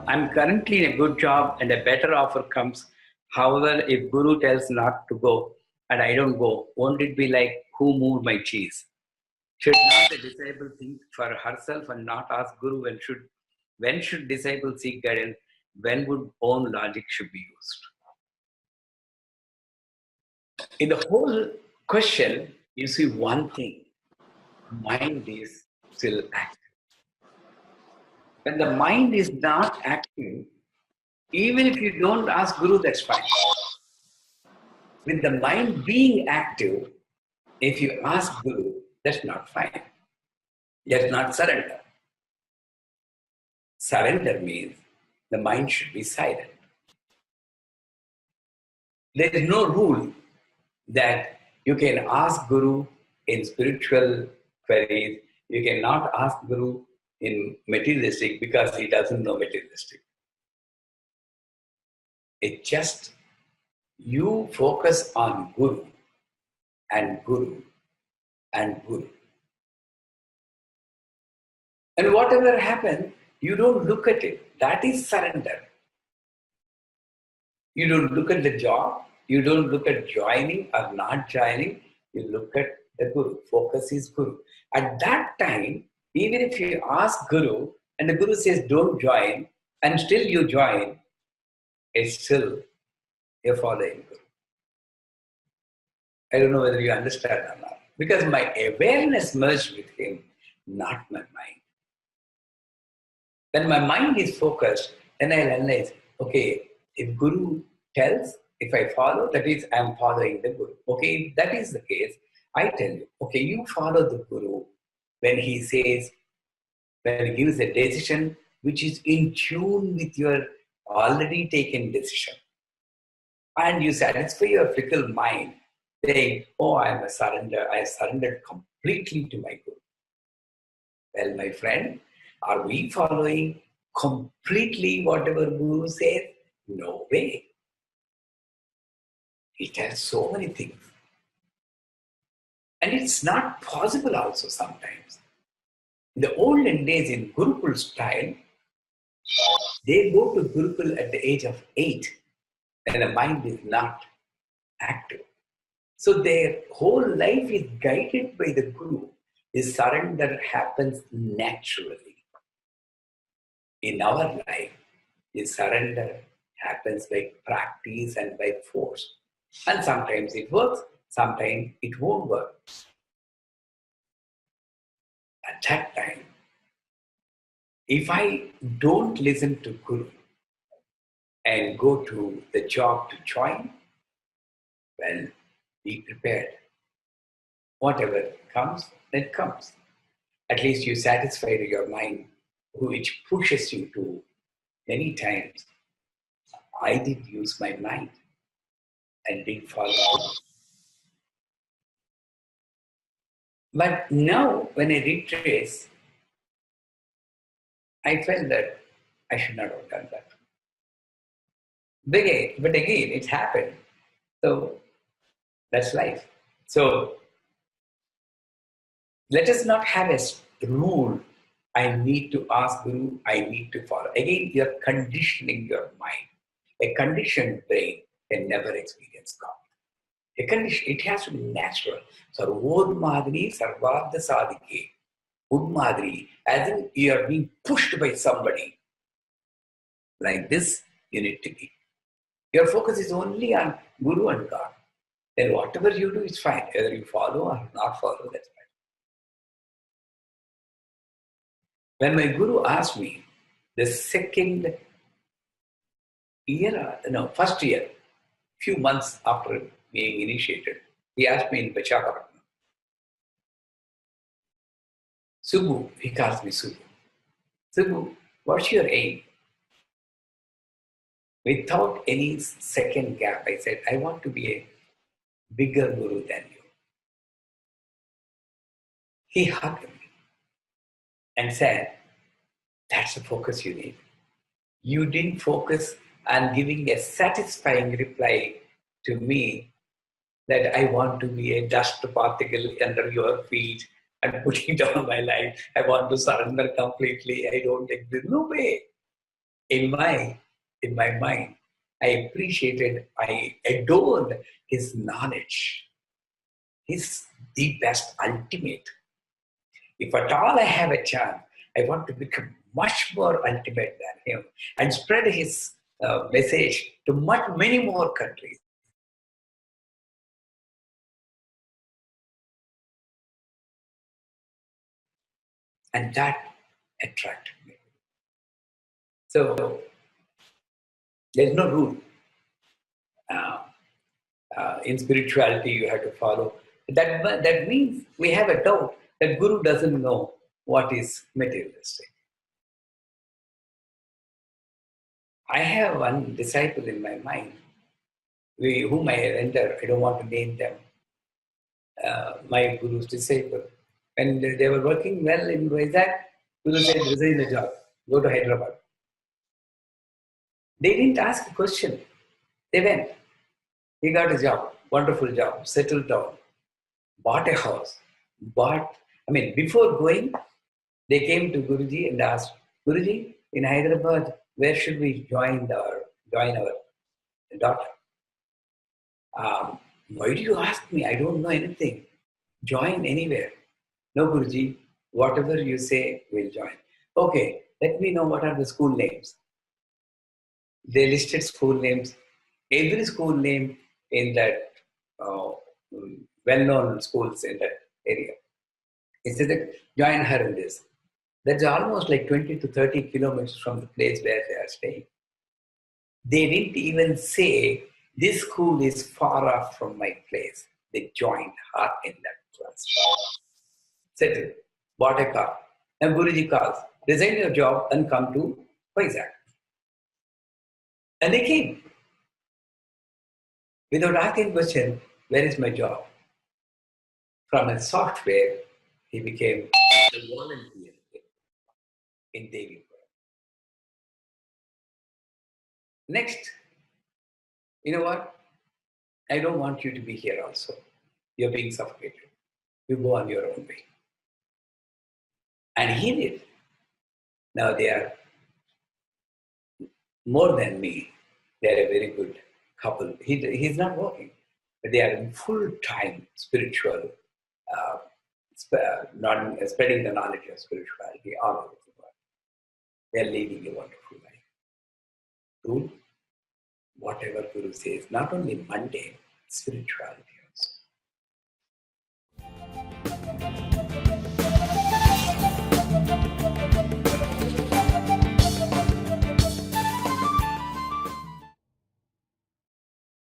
I'm currently in a good job and a better offer comes. However, if Guru tells not to go and I don't go, won't it be like, who moved my cheese? Should not the disciple think for herself and not ask Guru when should disciple seek guidance? When would own logic should be used? In the whole question, you see one thing: mind is still active. When the mind is not active, even if you don't ask Guru, that's fine. With the mind being active, if you ask Guru, that's not fine. That's not surrender. Surrender means the mind should be silent. There is no rule that you can ask Guru in spiritual queries, you cannot ask Guru in materialistic because he doesn't know materialistic. It's just you focus on Guru and Guru and Guru. And whatever happens, you don't look at it. That is surrender. You don't look at the job. You don't look at joining or not joining. You look at the Guru. Focus is Guru. At that time, even if you ask Guru and the Guru says don't join and still you join, it's still you're following Guru. I don't know whether you understand or not. Because my awareness merged with him, not my mind. When my mind is focused, then I realize, okay, if Guru tells, if I follow, that is, I am following the Guru. Okay, if that is the case, I tell you, okay, you follow the Guru when he says, when he gives a decision which is in tune with your already taken decision. And you satisfy your fickle mind, saying, oh, I surrendered completely to my Guru. Well, my friend, are we following completely whatever Guru says? No way. He tells so many things. And it's not possible also sometimes. In the olden days, in Gurukul style, they go to Gurukul at the age of 8 and the mind is not active. So their whole life is guided by the Guru. The surrender happens naturally. In our life, the surrender happens by practice and by force. And sometimes it works, sometimes it won't work. At that time, if I don't listen to Guru and go to the job to join, well, be prepared. Whatever comes, that comes. At least you satisfy your mind, which pushes you to many times. I did use my mind and did follow. But now, when I retrace, I felt that I should not have done that. But again, it happened. So that's life. So let us not have a rule. I need to ask Guru, I need to follow. Again, you're conditioning your mind. A conditioned brain can never experience God. A condition, it has to be natural. Sarvodmadani sarvadha sadhike. Udmadri, as in you are being pushed by somebody. Like this, you need to be. Your focus is only on Guru and God. Then whatever you do is fine. Whether you follow or not follow, that's fine. When my Guru asked me, the second year, no, first year, few months after being initiated, he asked me in Visakhapatnam, Subbu, he calls me Subbu. Subbu, what's your aim? Without any second gap, I said, I want to be a bigger Guru than you. He hugged me and said, that's the focus you need. You didn't focus on giving a satisfying reply to me that I want to be a dust particle under your feet and putting down my life. I want to surrender completely. I don't exist. No way. In my mind, I appreciated, I adored his knowledge. He's the best ultimate. If at all I have a chance, I want to become much more ultimate than him and spread his message to many more countries. And that attracted me. So there's no rule. In spirituality, you have to follow. That means we have a doubt that Guru doesn't know what is materialistic. I have one disciple in my mind, whom I render, I don't want to name them, my Guru's disciple. When they were working well in Vizag, Guru said, resign the job, go to Hyderabad. They didn't ask a question. They went. He got a job, wonderful job, settled down, bought a house, before going, they came to Guruji and asked, Guruji, in Hyderabad, where should we join our daughter? Why do you ask me? I don't know anything. Join anywhere. No, Guruji, whatever you say, we'll join. Okay, let me know what are the school names. They listed school names. Every school name in that well-known schools in that area. He said that join her in this. That's almost like 20 to 30 kilometers from the place where they are staying. They didn't even say, this school is far off from my place. They joined her in that class. Settled, bought a car. And Guruji calls, resign your job and come to Vizag. And they came. Without asking question, where is my job? From a software, he became a volunteer in Devi. Next, you know what? I don't want you to be here also. You're being suffocated. You go on your own way. And he did. Now they are more than me. They are a very good couple. He's not working, but they are in full-time spiritual, spreading the knowledge of spirituality all over the world. They are leading a wonderful life. Do whatever Guru says, not only mundane, spirituality.